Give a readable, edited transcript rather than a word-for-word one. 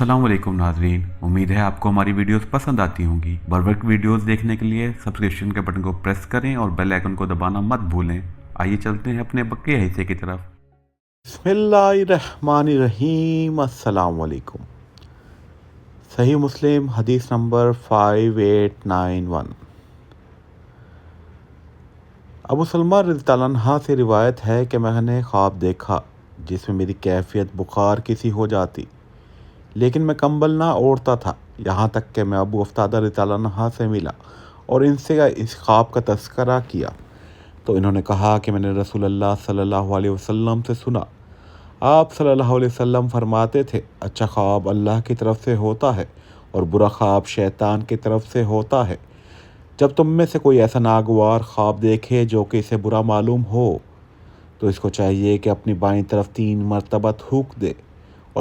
अस्सलाम वालेकुम नाजरीन, उम्मीद है आपको हमारी वीडियोस पसंद आती होंगी। बर वक्त वीडियोस देखने के लिए सब्सक्रिप्शन के बटन को प्रेस करें और बेल आइकन को दबाना मत भूलें। आइए चलते हैं अपने बके हिस्से की तरफ। बिस्मिल्लाहिर्रहमानिर्रहीम। अस्सलाम वालेकुम। सही मुस्लिम हदीस नंबर 5891। अबू सलमा रज़ियल्लाहु अन्हा से रिवायत है कि मैंने ख्वाब देखा जिसमें मेरी कैफियत बुखार की सी हो जाती, लेकिन मैं कंबल ना ओढ़ता था। यहाँ तक कि मैं अबू अफ्तादा रज़ियल्लाहु अन्हा से मिला और इनसे इस ख्वाब का तज़किरा किया तो इन्होंने कहा कि मैंने रसूलुल्लाह सल्लल्लाहु अलैहि वसल्लम से सुना। आप सल्लल्लाहु अलैहि वसल्लम फरमाते थे, अच्छा ख्वाब अल्लाह की तरफ से होता है और बुरा ख्वाब शैतान की तरफ से होता है। जब तुम में से कोई ऐसा नागवार ख्वाब देखे जो कि इसे बुरा मालूम हो तो इसको चाहिए कि अपनी बाईं तरफ 3 मरतबा थूक दे